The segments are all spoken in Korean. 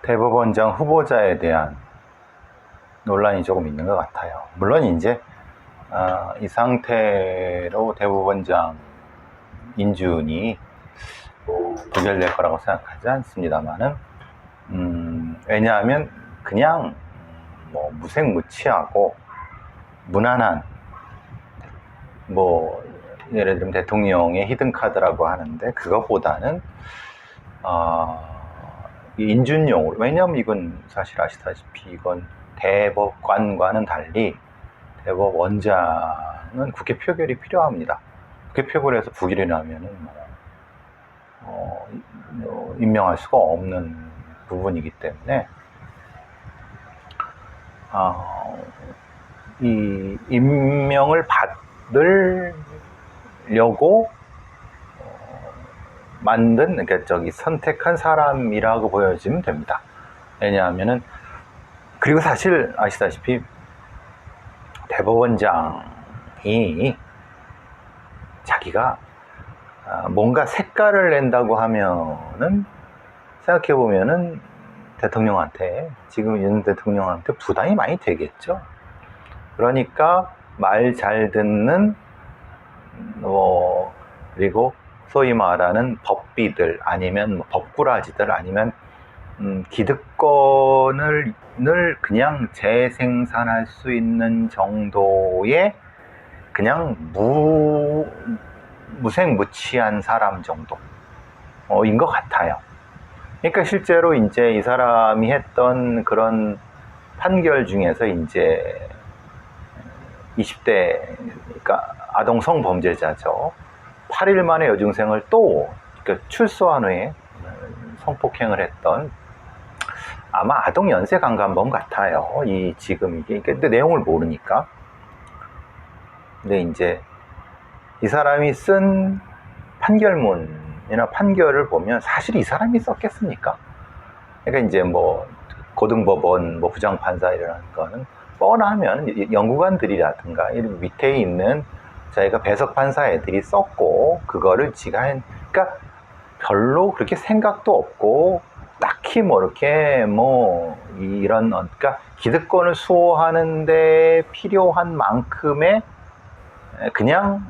대법원장 후보자에 대한 논란이 조금 있는 것 같아요. 물론 이제 이 상태로 대법원장 인준이 부결될 거라고 생각하지 않습니다만은 왜냐하면 그냥 뭐 무색무취하고 무난한 뭐 예를 들면 대통령의 히든카드라고 하는데 그것보다는 인준용으로, 왜냐하면 이건 사실 아시다시피 이건 대법관과는 달리 대법원장은 국회 표결이 필요합니다. 국회 표결에서 부결이 나면은 임명할 수가 없는 부분이기 때문에 이 임명을 받으려고 그러니까 선택한 사람이라고 보여지면 됩니다. 왜냐하면은 그리고 사실 아시다시피 대법원장이 자기가 뭔가 색깔을 낸다고 하면은 생각해보면은 대통령한테, 지금 윤 대통령한테 부담이 많이 되겠죠. 그러니까 말 잘 듣는 그리고 소위 말하는 법비들 아니면 법꾸라지들 아니면 기득권을 그냥 재생산할 수 있는 정도의 그냥 무색무취한 사람 정도인 것 같아요. 그러니까 실제로 이제 이 사람이 했던 그런 판결 중에서 이제 20대, 그러니까 아동 성범죄자죠. 8일 만에 여중생을 또 출소한 후에 성폭행을 했던, 아마 아동 연쇄 강간범 같아요. 지금 이게 근데 내용을 모르니까. 근데 이제 이 사람이 쓴 판결문이나 판결을 보면 사실 이 사람이 썼겠습니까? 그러니까 이제 뭐 고등법원 부장판사 이라는 거는 뻔하면 연구관들이라든가 밑에 있는 저희가 배석판사 애들이 썼고 그거를 그러니까 별로 그렇게 생각도 없고 딱히 이런 그러니까 기득권을 수호하는데 필요한 만큼의 그냥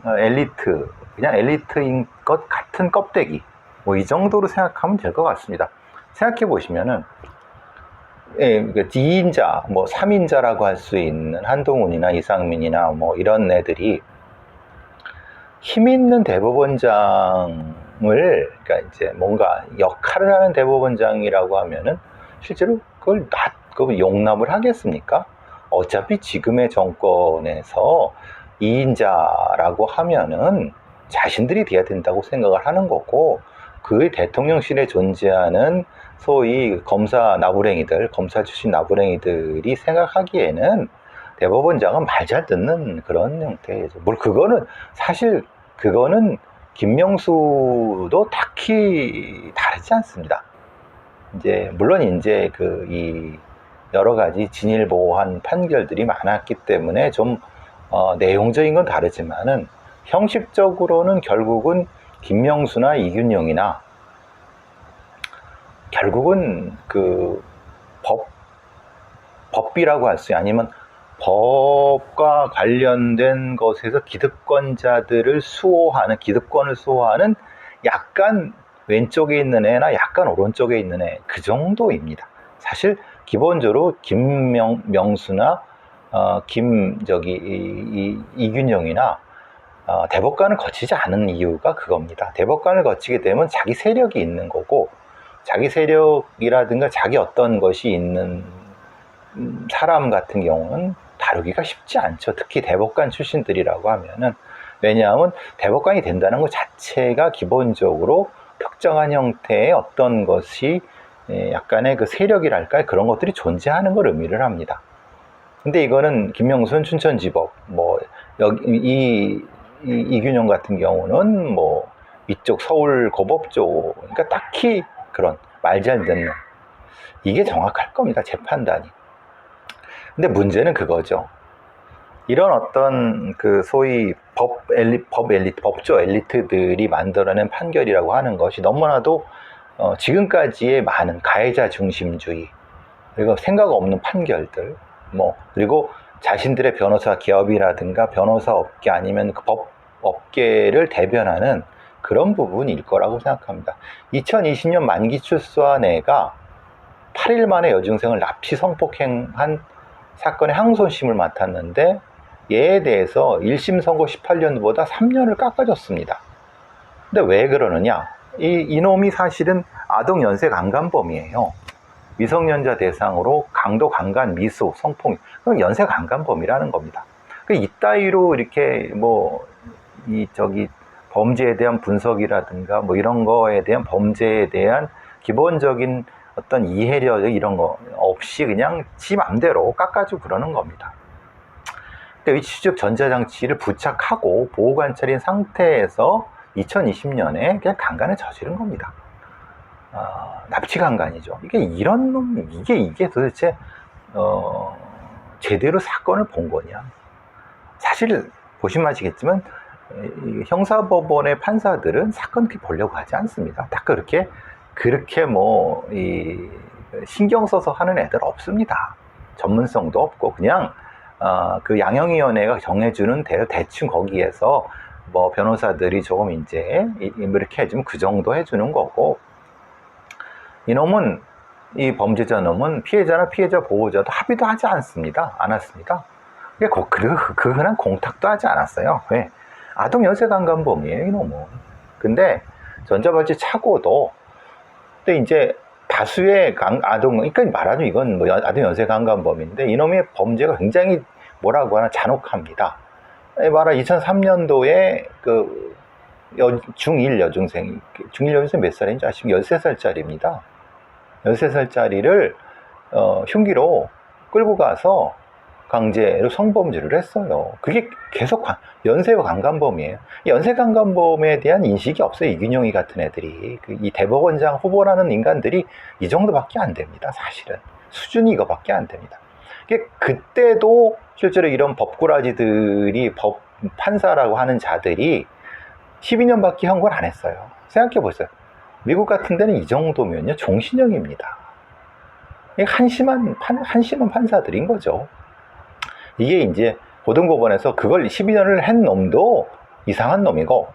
엘리트인 것 같은 껍데기, 이 정도로 생각하면 될 것 같습니다. 생각해 보시면은 2인자, 3인자라고 할 수 있는 한동훈이나 이상민이나 이런 애들이 힘 있는 대법원장을, 그러니까 이제 뭔가 역할을 하는 대법원장이라고 하면은 실제로 그걸 용납을 하겠습니까? 어차피 지금의 정권에서 2인자라고 하면은 자신들이 돼야 된다고 생각을 하는 거고, 그 대통령실에 존재하는 소위 검사 출신 나부랭이들이 생각하기에는 대법원장은 말 잘 듣는 그런 형태죠. 그거는 김명수도 딱히 다르지 않습니다. 물론 이 여러 가지 진일보한 판결들이 많았기 때문에 좀 내용적인 건 다르지만은 형식적으로는 결국은 김명수나 이균용이나 결국은 법비라고 할 수 있는, 아니면 법과 관련된 것에서 기득권을 수호하는 약간 왼쪽에 있는 애나 약간 오른쪽에 있는 애, 그 정도입니다. 사실 기본적으로 김명수나 이균용이나 대법관을 거치지 않은 이유가 그겁니다. 대법관을 거치게 되면 자기 세력이 있는 거고, 자기 세력이라든가 자기 어떤 것이 있는 사람 같은 경우는 다루기가 쉽지 않죠. 특히 대법관 출신들이라고 하면은. 왜냐하면 대법관이 된다는 것 자체가 기본적으로 특정한 형태의 어떤 것이 약간의 그 세력이랄까, 그런 것들이 존재하는 걸 의미를 합니다. 근데 이거는 김명수는 춘천지법, 이균용 같은 경우는 이쪽 서울 고법 쪽, 그러니까 딱히 그런 말 잘 듣는, 이게 정확할 겁니다, 제 판단이. 근데 문제는 그거죠. 이런 어떤 소위 법조 엘리트들이 만들어낸 판결이라고 하는 것이 너무나도 지금까지의 많은 가해자 중심주의, 그리고 생각 없는 판결들, 그리고 자신들의 변호사 기업이라든가 변호사 업계 아니면 그 법 업계를 대변하는 그런 부분일 거라고 생각합니다. 2020년 만기 출소한 애가 8일 만에 여중생을 납치 성폭행한 사건의 항소심을 맡았는데 얘에 대해서 1심 선고 18년보다 3년을 깎아줬습니다. 근데 왜 그러느냐? 이놈이 사실은 아동 연쇄 강간범이에요. 미성년자 대상으로 강도 강간, 미수, 성폭력, 그럼 연쇄 강간범이라는 겁니다. 이따위로 이렇게 범죄에 대한 분석이라든가 이런 거에 대한 범죄에 대한 기본적인 어떤 이해력 이런 거 없이 그냥 지 맘대로 깎아주고 그러는 겁니다. 근데 위치추적 전자장치를 부착하고 보호관찰인 상태에서 2020년에 그냥 강간을 저지른 겁니다. 납치 강간이죠. 이게 도대체 제대로 사건을 본 거냐? 사실 보시면 아시겠지만 형사법원의 판사들은 사건 그렇게 보려고 하지 않습니다. 다 그렇게 신경 써서 하는 애들 없습니다. 전문성도 없고 그냥 그 양형위원회가 정해주는 대로 대충 거기에서 변호사들이 조금 이제 이렇게 해주면 그 정도 해주는 거고, 이 범죄자 놈은 피해자나 피해자 보호자도 합의도 하지 않았습니다. 그 흔한 공탁도 하지 않았어요. 왜? 아동 연쇄 강간범이에요, 이놈은. 근데 전자발찌 차고도, 근데 이제 다수의 그러니까 말하자면 이건 아동 연쇄 강간범인데 이놈의 범죄가 굉장히 뭐라고 하나 잔혹합니다. 말하자면 2003년도에 중1 여중생 몇 살인지 아시면 13살짜리입니다. 13살짜리를 흉기로 끌고 가서 강제로 성범죄를 했어요. 그게 계속 연쇄 강간범이에요. 연쇄 강간범에 대한 인식이 없어요. 이균용이 같은 애들이. 이 대법원장 후보라는 인간들이 이 정도밖에 안 됩니다. 사실은. 수준이 이거밖에 안 됩니다. 그때도 실제로 이런 법꾸라지들이 판사라고 하는 자들이 12년밖에 형벌 안 했어요. 생각해 보세요. 미국 같은 데는 이 정도면요, 종신형입니다. 한심한 판사들인 거죠. 이게 이제 고등법원에서 그걸 12년을 한 놈도 이상한 놈이고,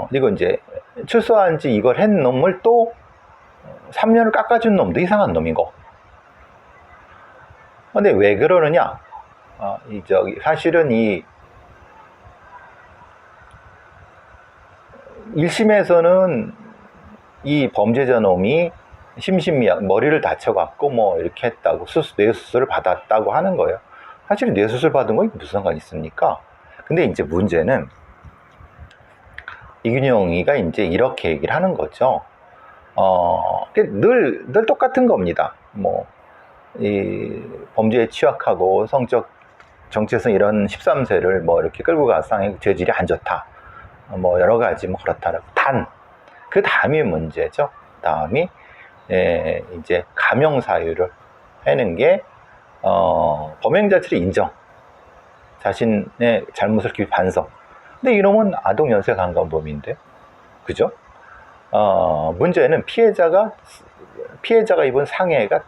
그리고 이제 출소한 지 이걸 한 놈을 또 3년을 깎아준 놈도 이상한 놈이고. 근데 왜 그러느냐? 사실은 1심에서는 이 범죄자 놈이 심신미약, 머리를 다쳐갖고 이렇게 했다고, 뇌수술을 받았다고 하는 거예요. 사실 뇌수술 받은 거 무슨 상관이 있습니까? 근데 이제 문제는 이균용이가 이제 이렇게 얘기를 하는 거죠. 늘 똑같은 겁니다. 이 범죄에 취약하고 성적 정체성 이런 13세를 이렇게 끌고 가서 죄질이 안 좋다. 여러 가지 그렇다라고. 그 다음이 문제죠. 다음이 이제 감형 사유를 하는 게 범행 자체를 인정, 자신의 잘못을 깊이 반성. 근데 이놈은 아동 연쇄 강간범인데, 그죠? 문제는 피해자가 입은 상해가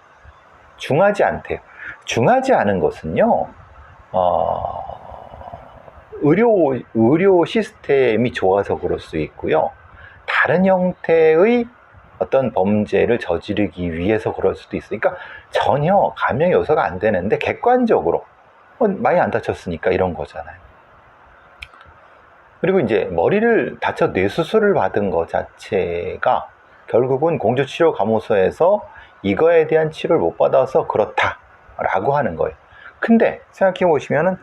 중하지 않대요. 중하지 않은 것은요, 의료 시스템이 좋아서 그럴 수 있고요, 다른 형태의 어떤 범죄를 저지르기 위해서 그럴 수도 있어요. 그러니까 전혀 감형 요소가 안 되는데 객관적으로 많이 안 다쳤으니까 이런 거잖아요. 그리고 이제 머리를 다쳐 뇌수술을 받은 것 자체가 결국은 공주치료감호소에서 이거에 대한 치료를 못 받아서 그렇다라고 하는 거예요. 근데 생각해 보시면은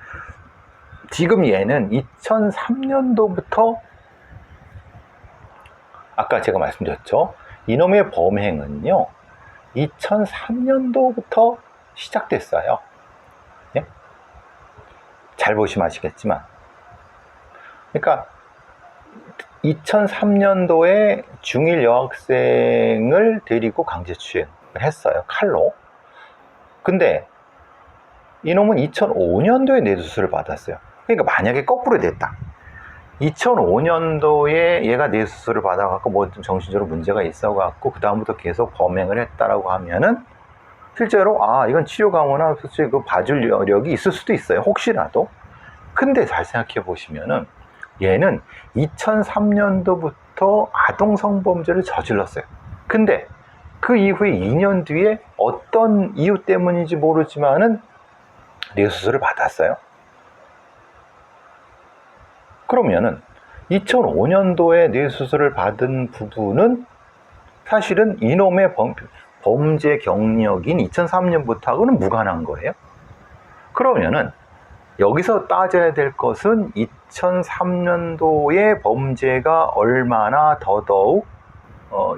지금 얘는 2003년도부터 아까 제가 말씀드렸죠. 이놈의 범행은요, 2003년도부터 시작됐어요. 예? 잘 보시면 아시겠지만. 그러니까 2003년도에 중1 여학생을 데리고 강제추행을 했어요. 칼로. 근데 이놈은 2005년도에 뇌수술을 받았어요. 그러니까 만약에 거꾸로 됐다. 2005년도에 얘가 뇌수술을 받아갖고 뭐 좀 정신적으로 문제가 있어갖고 그 다음부터 계속 범행을 했다라고 하면은 실제로 이건 치료 가모나 솔직히 그 봐줄 여력이 있을 수도 있어요. 혹시라도. 근데 잘 생각해 보시면은 얘는 2003년도부터 아동 성범죄를 저질렀어요. 근데 그 이후에 2년 뒤에 어떤 이유 때문인지 모르지만은 뇌수술을 받았어요. 그러면은 2005년도에 뇌수술을 받은 부분은 사실은 이놈의 범죄 경력인 2003년부터하고는 무관한 거예요. 그러면은 여기서 따져야 될 것은 2003년도의 범죄가 얼마나 더더욱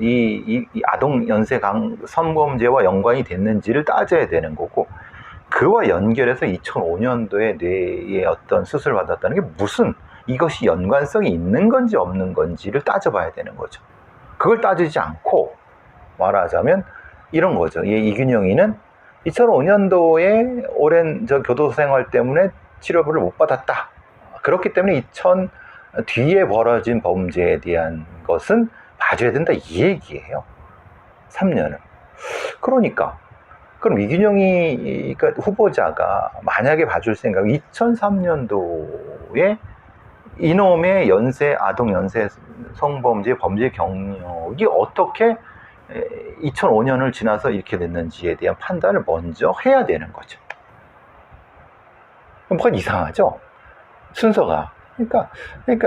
이 아동 연쇄 성범죄와 연관이 됐는지를 따져야 되는 거고, 그와 연결해서 2005년도에 뇌에 어떤 수술을 받았다는 게 무슨 이것이 연관성이 있는 건지 없는 건지를 따져봐야 되는 거죠. 그걸 따지지 않고 말하자면 이런 거죠. 이균영이는 2005년도에 오랜 교도소 생활 때문에 치료를 못 받았다. 그렇기 때문에 2000 뒤에 벌어진 범죄에 대한 것은 봐줘야 된다, 이 얘기예요. 3년을. 그러니까 그럼 이균영이 그러니까 후보자가 만약에 봐줄 생각, 2003년도에 이놈의 아동 연쇄 성범죄 범죄 경력이 어떻게 2005년을 지나서 이렇게 됐는지에 대한 판단을 먼저 해야 되는 거죠. 뭐가 이상하죠? 순서가. 그러니까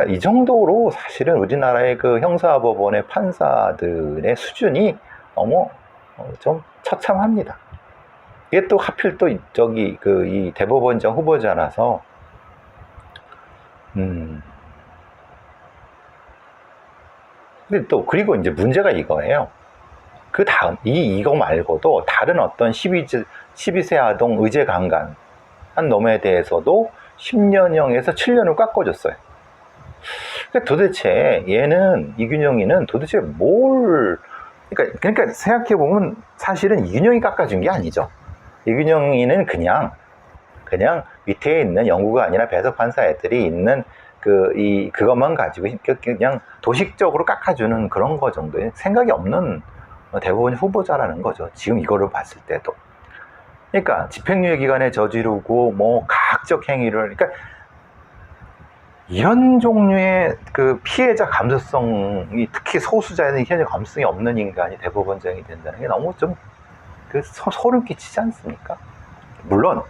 이 정도로 사실은 우리나라의 그 형사법원의 판사들의 수준이 너무 좀 처참합니다. 이게 또 하필 또 이 대법원장 후보자라서 근데 또 그리고 이제 문제가 이거예요. 그 다음 이거 말고도 다른 어떤 12세 아동 의제 강간 한 놈에 대해서도 10년형에서 7년을 깎아줬어요. 도대체 이균영이는 도대체 그러니까 생각해보면 사실은 이균영이 깎아준 게 아니죠. 이균영이는 그냥 밑에 있는 영구가 아니라 배석 판사 애들이 있는 그것만 가지고 그냥 도식적으로 깎아주는 그런 거 정도의 생각이 없는 대법원 후보자라는 거죠. 지금 이거를 봤을 때도. 그러니까 집행유예 기간에 저지르고 뭐 가학적 행위를, 그러니까 이런 종류의 그 피해자 감수성이, 특히 소수자에는 피해자 감수성이 없는 인간이 대법원장이 된다는 게 너무 좀 소름 끼치지 않습니까? 물론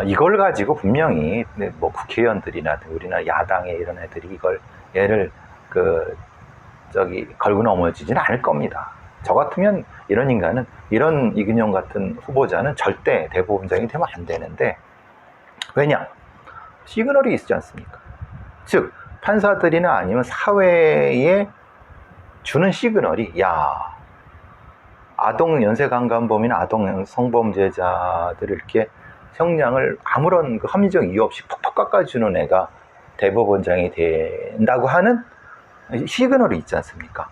이걸 가지고 분명히 뭐 국회의원들이나 우리나라 야당의 이런 애들이 얘를 걸고 넘어지지는 않을 겁니다. 저 같으면 이런 인간은, 이런 이균영 같은 후보자는 절대 대법원장이 되면 안 되는데, 왜냐? 시그널이 있지 않습니까? 즉 판사들이나 아니면 사회에 주는 시그널이, 아동 연쇄 강간범이나 아동 성범죄자들을 이렇게 형량을 아무런 합리적 이유 없이 퍽퍽 깎아주는 애가 대법원장이 된다고 하는 시그널이 있지 않습니까?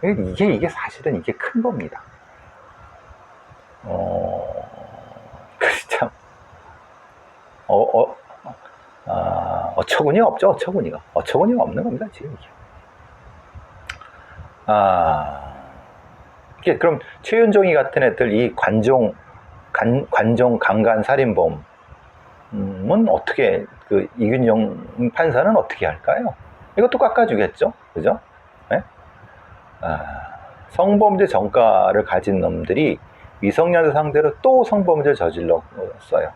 이게 사실은 이게 큰 겁니다. 참 어처구니가 없죠. 어처구니가 없는 겁니다, 지금 이게. 그럼 최윤종이 같은 애들, 이 관종 강간 살인범은 어떻게, 이균영 판사는 어떻게 할까요? 이것도 깎아주겠죠, 그죠? 네? 성범죄 전과를 가진 놈들이 미성년자 상대로 또 성범죄를 저질렀어요.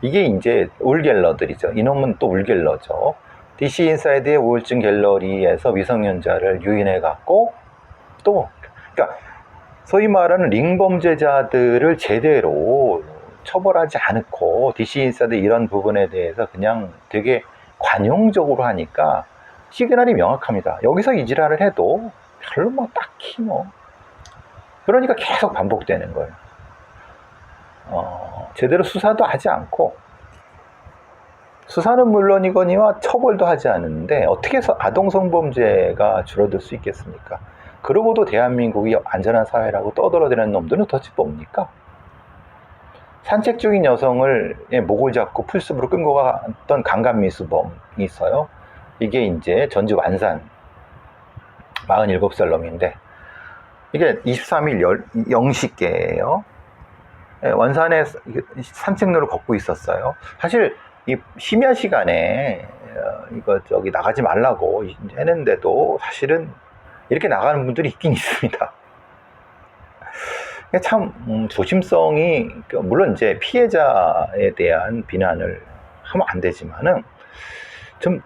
이게 이제 울갤러들이죠. 이놈은 또 울갤러죠. DC 인사이드의 우울증 갤러리에서 미성년자를 유인해 갖고 또, 그러니까 소위 말하는 링범죄자들을 제대로 처벌하지 않고 DC 인사이드 이런 부분에 대해서 그냥 되게 관용적으로 하니까 시그널이 명확합니다. 여기서 이 지랄을 해도 별로 딱히 그러니까 계속 반복되는 거예요. 제대로 수사도 하지 않고, 수사는 물론이거니와 처벌도 하지 않는데 어떻게 해서 아동 성범죄가 줄어들 수 있겠습니까? 그러고도 대한민국이 안전한 사회라고 떠들어대는 놈들은 도대체 뭡니까? 산책 중인 여성을 목을 잡고 풀숲으로 끌고 갔던 강간미수범이 있어요. 이게 이제 전주 완산 47살 놈인데, 이게 23일 0시께예요. 완산에 산책로를 걷고 있었어요. 사실 이 심야 시간에 이거 저기 나가지 말라고 했는데도 사실은 이렇게 나가는 분들이 있긴 있습니다. 참 조심성이, 물론 이제 피해자에 대한 비난을 하면 안 되지만은 좀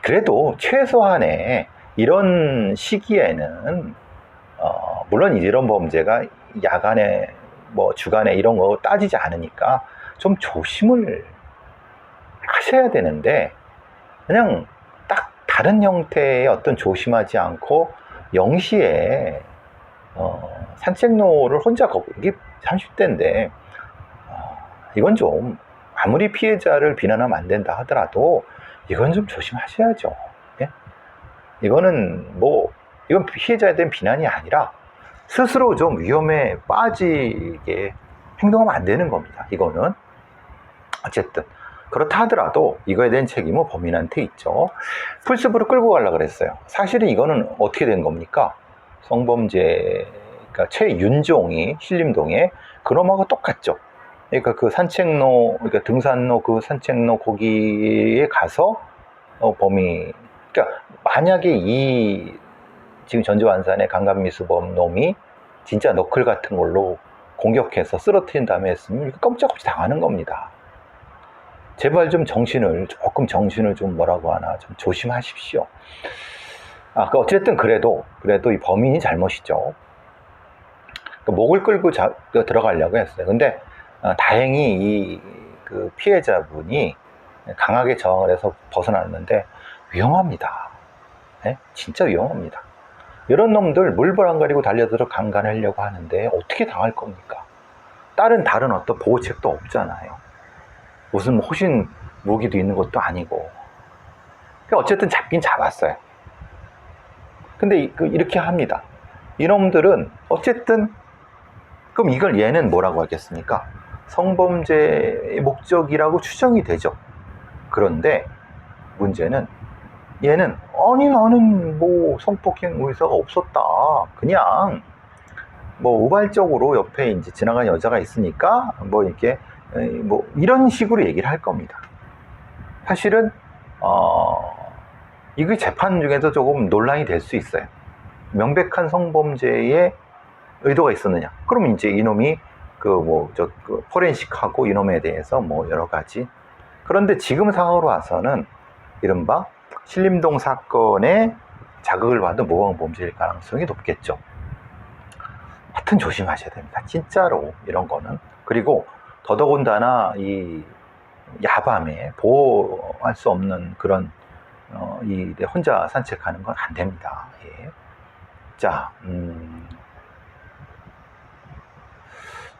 그래도 최소한의 이런 시기에는 물론 이런 범죄가 야간에 뭐 주간에 이런 거 따지지 않으니까 좀 조심을 하셔야 되는데, 그냥 딱 다른 형태의 어떤 조심하지 않고 0시에 산책로를 혼자 걷고, 이게 30대인데 이건 좀 아무리 피해자를 비난하면 안 된다 하더라도 이건 좀 조심하셔야죠. 예? 이거는 이건 피해자에 대한 비난이 아니라 스스로 좀 위험에 빠지게 행동하면 안 되는 겁니다. 이거는 어쨌든 그렇다 하더라도 이거에 대한 책임은 범인한테 있죠. 풀숲으로 끌고 가려고 그랬어요. 사실은 이거는 어떻게 된 겁니까? 성범죄, 그러니까 최윤종이 신림동에 그놈하고 똑같죠. 그러니까 그 산책로, 그러니까 등산로 그 산책로 거기에 가서 그러니까 만약에 이 지금 전주 완산의 강간미수범 놈이 진짜 너클 같은 걸로 공격해서 쓰러뜨린 다음에 했으면 깜짝없이 당하는 겁니다. 제발 좀 정신을 좀 뭐라고 하나 좀 조심하십시오. 어쨌든 그래도 이 범인이 잘못이죠. 목을 끌고 들어가려고 했어요. 근데 다행히 그 피해자분이 강하게 저항을 해서 벗어났는데 위험합니다. 네? 진짜 위험합니다. 이런 놈들 물불 안 가리고 달려들어 강간하려고 하는데 어떻게 당할 겁니까? 다른 어떤 보호책도 없잖아요. 무슨 호신 무기도 있는 것도 아니고. 어쨌든 잡긴 잡았어요. 근데 이렇게 합니다. 이놈들은 어쨌든 그럼 이걸 얘는 뭐라고 하겠습니까? 성범죄의 목적이라고 추정이 되죠. 그런데 문제는 얘는 아니 나는 뭐 성폭행 의사가 없었다. 그냥 뭐 우발적으로 옆에 이제 지나간 여자가 있으니까 뭐 이렇게 뭐 이런 식으로 얘기를 할 겁니다. 사실은 이게 재판 중에서 조금 논란이 될 수 있어요. 명백한 성범죄에 의도가 있었느냐? 그럼 이제 이놈이 그 포렌식하고 이놈에 대해서 뭐 여러 가지. 그런데 지금 상황으로 와서는 이른바 신림동 사건에 자극을 받은 모방범죄일 가능성이 높겠죠. 하여튼 조심하셔야 됩니다. 진짜로 이런 거는. 그리고 더더군다나 이 야밤에 보호할 수 없는 그런 혼자 산책하는 건 안 됩니다. 예. 자,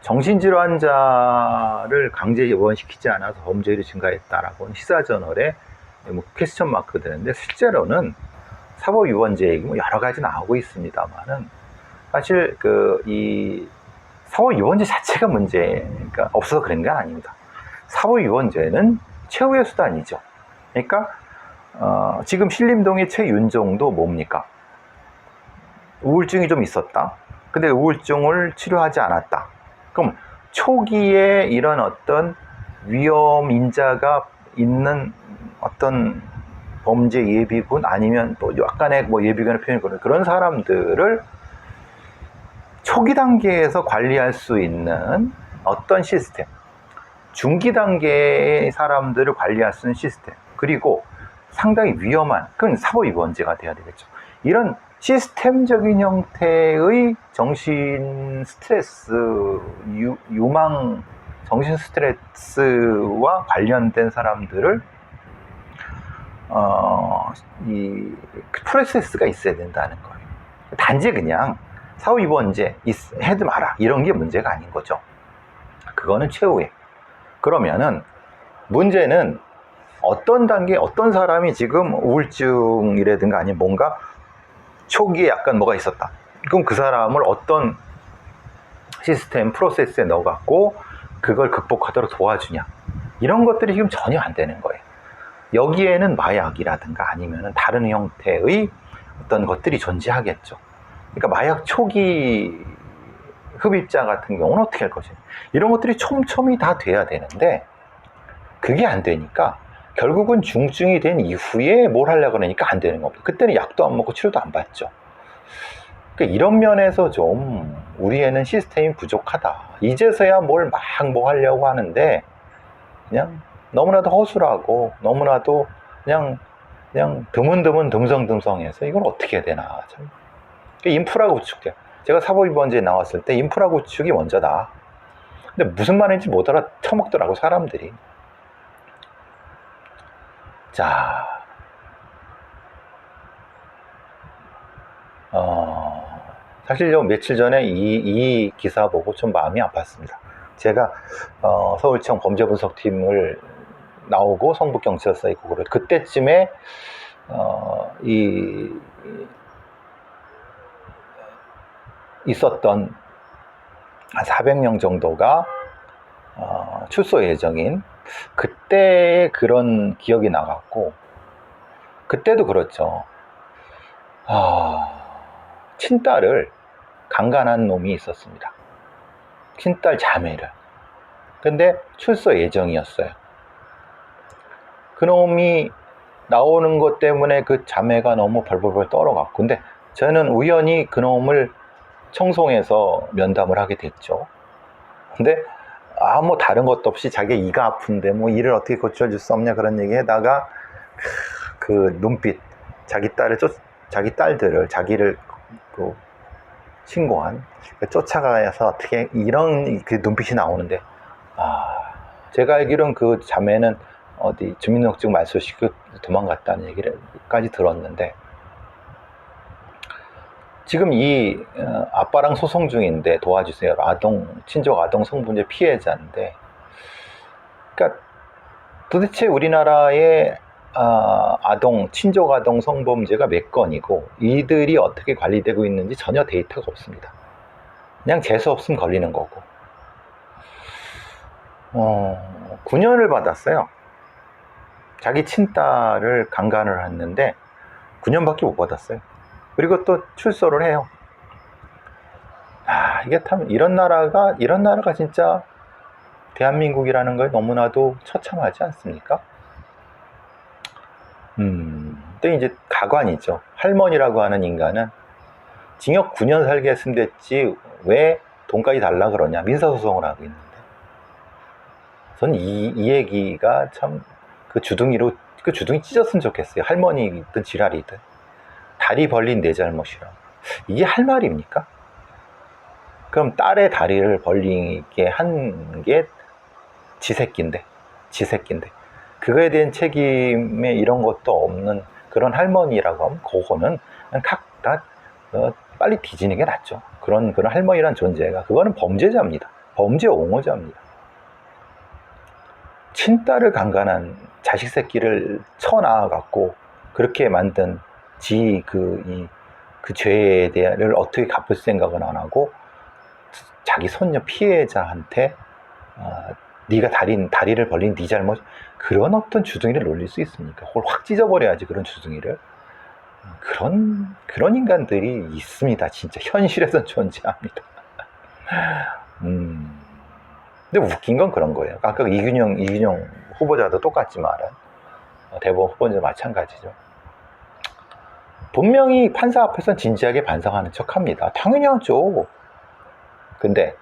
정신질환자를 강제 입원시키지 않아서 범죄율이 증가했다라고 시사저널에 퀘스천 마크 되는데, 실제로는 사법위원제 얘기 여러 가지 나오고 있습니다만은 사실 이 사법위원제 자체가 문제가 없어서 그런 건 아닙니다. 사법위원제는 최후의 수단이죠. 그러니까 지금 신림동의 최윤종도 뭡니까? 우울증이 좀 있었다. 근데 우울증을 치료하지 않았다. 그럼 초기에 이런 어떤 위험 인자가 있는 어떤 범죄 예비군 아니면 또 약간의 예비군의 표현이 그런 사람들을 초기 단계에서 관리할 수 있는 어떤 시스템, 중기 단계의 사람들을 관리할 수 있는 시스템, 그리고 상당히 위험한, 그건 사법위원제가 돼야 되겠죠. 이런 시스템적인 형태의 정신 스트레스, 유망 정신 스트레스와 관련된 사람들을 이 프로세스가 있어야 된다는 거예요. 단지 그냥 사후입원제 해도 마라 이런 게 문제가 아닌 거죠. 그거는 최후에. 그러면은 문제는 어떤 단계, 어떤 사람이 지금 우울증이라든가 아니면 뭔가 초기에 약간 뭐가 있었다. 그럼 그 사람을 어떤 시스템 프로세스에 넣어갖고 그걸 극복하도록 도와주냐, 이런 것들이 지금 전혀 안 되는 거예요. 여기에는 마약이라든가 아니면 다른 형태의 어떤 것들이 존재하겠죠. 그러니까 마약 초기 흡입자 같은 경우는 어떻게 할 것이냐, 이런 것들이 촘촘히 다 돼야 되는데 그게 안 되니까 결국은 중증이 된 이후에 뭘 하려고 그러니까 안 되는 겁니다. 그때는 약도 안 먹고 치료도 안 받죠. 그러니까 이런 면에서 좀 우리에는 시스템이 부족하다. 이제서야 뭘 막 뭐 하려고 하는데 그냥 너무나도 허술하고 너무나도 그냥 드문드문 듬성듬성해서 이걸 어떻게 해야 되나. 참. 인프라 구축돼. 제가 사법위원회에 나왔을 때 인프라 구축이 먼저다. 근데 무슨 말인지 못 알아 처먹더라고 사람들이. 자, 사실 며칠 전에 이 기사 보고 좀 마음이 아팠습니다. 제가 서울청 범죄분석팀을 나오고 성북경찰서에 있고 그때쯤에 있었던 한 400명 정도가 출소 예정인 그때의 그런 기억이 나갔고, 그때도 그렇죠. 친딸을 강간한 놈이 있었습니다. 친딸 자매를. 근데 출소 예정이었어요. 그놈이 나오는 것 때문에 그 자매가 너무 벌벌벌 떨어갔고, 근데 저는 우연히 그놈을 청송에서 면담을 하게 됐죠. 근데 아무 다른 것도 없이 자기 이가 아픈데 뭐 이를 어떻게 고쳐줄 수 없냐 그런 얘기에다가 그 눈빛, 자기 딸들을 자기를 신고한 쫓아가서 어떻게 이런 그 눈빛이 나오는데, 제가 알기로는 그 자매는 어디 주민등록증 말소시키고 도망갔다는 얘기까지 들었는데, 지금 이 아빠랑 소송 중인데 도와주세요. 친족 아동 성범죄 피해자인데, 그러니까 도대체 우리나라의 친족 아동 성범죄가 몇 건이고 이들이 어떻게 관리되고 있는지 전혀 데이터가 없습니다. 그냥 재수 없으면 걸리는 거고. 9년을 받았어요. 자기 친딸을 강간을 했는데 9년밖에 못 받았어요. 그리고 또 출소를 해요. 이게 참 이런 나라가 진짜 대한민국이라는 걸 너무나도 처참하지 않습니까? 근데 이제 가관이죠. 할머니라고 하는 인간은 징역 9년 살게 했으면 됐지 왜 돈까지 달라 그러냐, 민사소송을 하고 있는데. 전 이 얘기가 참 그 주둥이 찢었으면 좋겠어요. 할머니든 지랄이든. 다리 벌린 내 잘못이라. 이게 할 말입니까? 그럼 딸의 다리를 벌리게 한 게 지 새끼인데 그거에 대한 책임에 이런 것도 없는 그런 할머니라고 하면 그거는 그냥 각다 빨리 뒤지는 게 낫죠. 그런 할머니란 존재가, 그거는 범죄자입니다. 범죄 옹호자입니다. 친딸을 강간한 자식 새끼를 쳐나와갖고 그렇게 만든 그 죄에 대해를 어떻게 갚을 생각은 안 하고 자기 손녀 피해자한테 네가 다리를 벌린 네 잘못, 그런 어떤 주둥이를 놀릴 수 있습니까? 그걸 확 찢어버려야지, 그런 주둥이를. 그런 인간들이 있습니다. 진짜 현실에선 존재합니다. 근데 웃긴 건 그런 거예요. 아까 이균영 후보자도 똑같지만은 대법원 후보자도 마찬가지죠. 분명히 판사 앞에서는 진지하게 반성하는 척 합니다. 당연히 하죠. 근데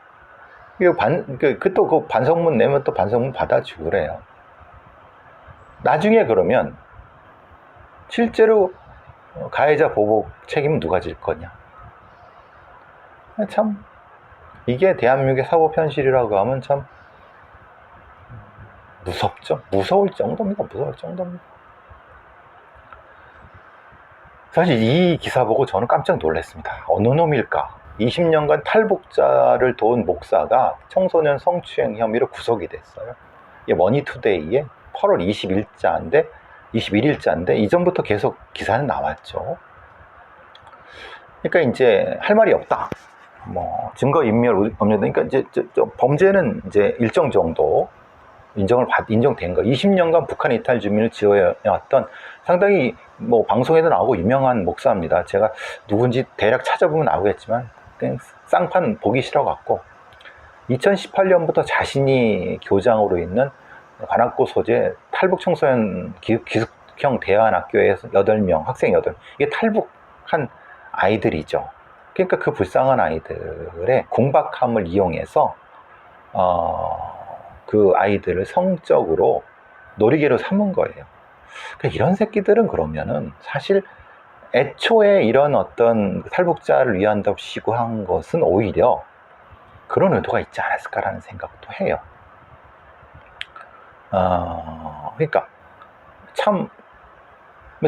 그 반성문 내면 또 반성문 받아주고 그래요. 나중에 그러면 실제로 가해자 보복 책임은 누가 질 거냐. 참 이게 대한민국의 사법 현실이라고 하면 참 무섭죠. 무서울 정도입니다. 사실 이 기사 보고 저는 깜짝 놀랐습니다. 어느 놈일까? 20년간 탈북자를 도운 목사가 청소년 성추행 혐의로 구속이 됐어요. 이게 머니투데이에 8월 21일자인데 이전부터 계속 기사는 나왔죠. 그러니까 이제 할 말이 없다. 뭐 증거 인멸 음료, 그러니까 이제 범죄는 이제 일정 정도 인정된 거. 20년간 북한 이탈 주민을 지어왔던 상당히 뭐 방송에도 나오고 유명한 목사입니다. 제가 누군지 대략 찾아보면 나오겠지만 그냥 쌍판 보기 싫어 갖고 2018년부터 자신이 교장으로 있는 관악구 소재 탈북 청소년 기숙형 대안학교에서 8명, 학생 8명, 이게 탈북한 아이들이죠. 그러니까 그 불쌍한 아이들의 궁박함을 이용해서 그 아이들을 성적으로 놀이개로 삼은 거예요. 그러니까 이런 새끼들은 그러면은 사실 애초에 이런 어떤 탈북자를 위한답시고 한 것은 오히려 그런 의도가 있지 않았을까라는 생각도 해요. 그러니까 참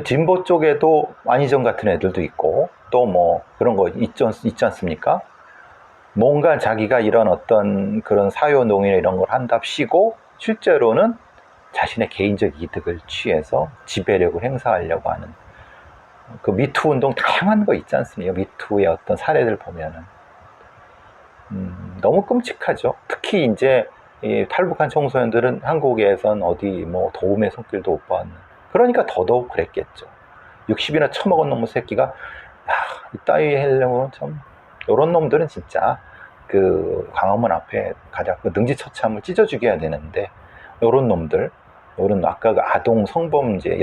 진보 쪽에도 안희정 같은 애들도 있고 또 뭐 그런 거 있지 않습니까? 뭔가 자기가 이런 어떤 그런 사회운동이나 이런 걸 한답시고 실제로는 자신의 개인적 이득을 취해서 지배력을 행사하려고 하는 그 미투 운동 다양한 거 있지 않습니까? 미투의 어떤 사례들 보면은 너무 끔찍하죠. 특히 이제 이 탈북한 청소년들은 한국에선 어디 뭐 도움의 손길도 못 받는, 그러니까 더더욱 그랬겠죠. 60이나 처먹은 놈의 새끼가 이따위 하려고 참, 요런 놈들은 진짜 그 광화문 앞에 가장 그 능지처참을 찢어 죽여야 되는데, 요런 놈들, 요런 아까 그 아동 성범죄,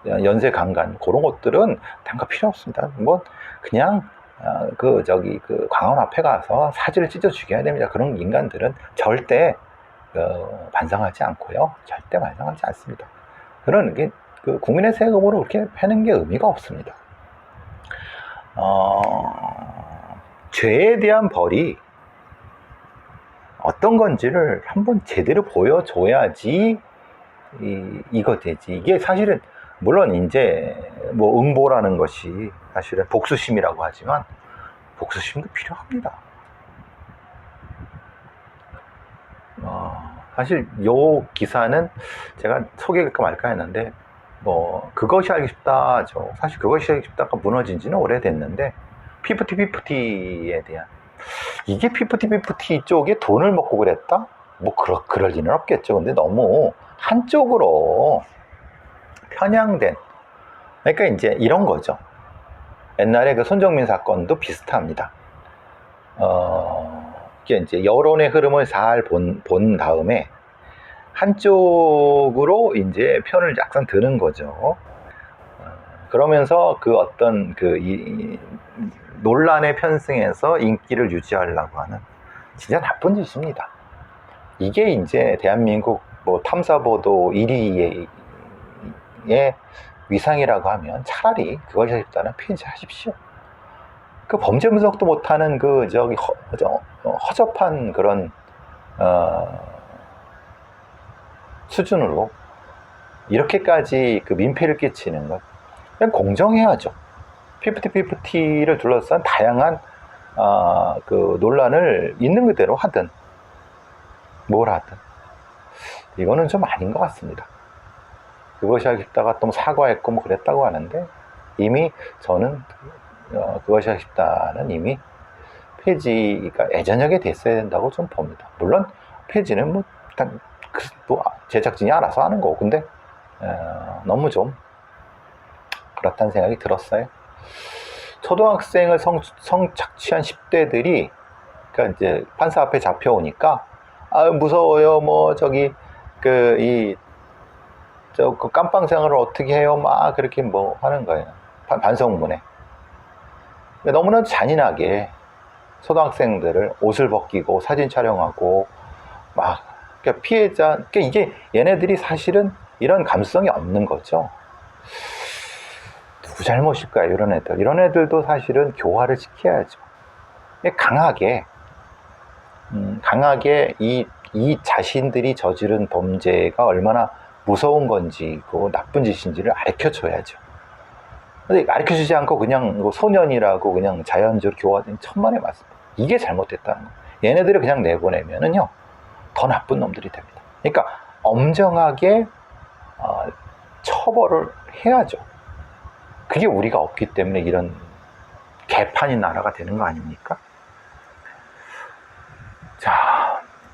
연쇄 강간, 그런 것들은 단가 필요 없습니다. 뭐 그냥 그 광화문 앞에 가서 사지를 찢어 죽여야 됩니다. 그런 인간들은 절대 반성하지 않고요, 절대 반성하지 않습니다. 그런 게 그 국민의 세금으로 그렇게 패는 게 의미가 없습니다. 죄에 대한 벌이 어떤 건지를 한번 제대로 보여줘야지 이거 되지. 이게 사실은 물론 이제 뭐 응보라는 것이 사실은 복수심이라고 하지만 복수심도 필요합니다. 사실 요 기사는 제가 소개할까 말까 했는데 뭐 그것이 알고 싶다죠. 사실 그것이 알고 싶다가 무너진 지는 오래됐는데 피프티에 대한, 이게 피프티 쪽에 돈을 먹고 그랬다? 뭐 그럴 리는 없겠죠. 근데 너무 한쪽으로 편향된, 그러니까 이제 이런 거죠. 옛날에 그 손정민 사건도 비슷합니다. 이게 이제 여론의 흐름을 잘 본 다음에 한쪽으로 이제 편을 약간 드는 거죠. 그러면서 그 어떤 이 논란에 편승해서 인기를 유지하려고 하는 진짜 나쁜 짓입니다. 이게 이제 대한민국 뭐 탐사보도 1위의 위상이라고 하면 차라리 그것이 싶다는 폐지하십시오. 그 범죄 분석도 못하는 그 허접한 그런 수준으로 이렇게까지 그 민폐를 끼치는 것, 그냥 공정해야죠. 피프티를 둘러싼 다양한 그 논란을 있는 그대로 하든 뭘 하든 이거는 좀 아닌 것 같습니다. 그것이 하고 싶다가 또 사과했고 뭐 그랬다고 하는데, 이미 저는 그것이 하고 싶다는 이미 폐지가 예전역에 됐어야 된다고 좀 봅니다. 물론 폐지는 뭐 일단 또 제작진이 알아서 하는 거고, 근데 너무 좀 그렇다는 생각이 들었어요. 초등학생을 성착취한 10대들이 그러니까 이제 판사 앞에 잡혀오니까 무서워요. 뭐 그 깜빵 생활을 어떻게 해요? 막 그렇게 뭐 하는 거예요. 반성문에. 너무나도 잔인하게 초등학생들을 옷을 벗기고 사진 촬영하고 막, 그러니까 피해자, 그러니까 이게 얘네들이 사실은 이런 감수성이 없는 거죠. 누구 잘못일까요? 이런 애들도 사실은 교화를 시켜야죠. 강하게 이 자신들이 저지른 범죄가 얼마나 무서운 건지, 그 나쁜 짓인지를 가르쳐줘야죠. 근데 가르쳐주지 않고 그냥 소년이라고 그냥 자연적으로 교화된 천만의 말씀. 이게 잘못됐다는 거예요. 얘네들을 그냥 내보내면은요, 더 나쁜 놈들이 됩니다. 그러니까 엄정하게 처벌을 해야죠. 그게 우리가 없기 때문에 이런 개판인 나라가 되는 거 아닙니까? 자,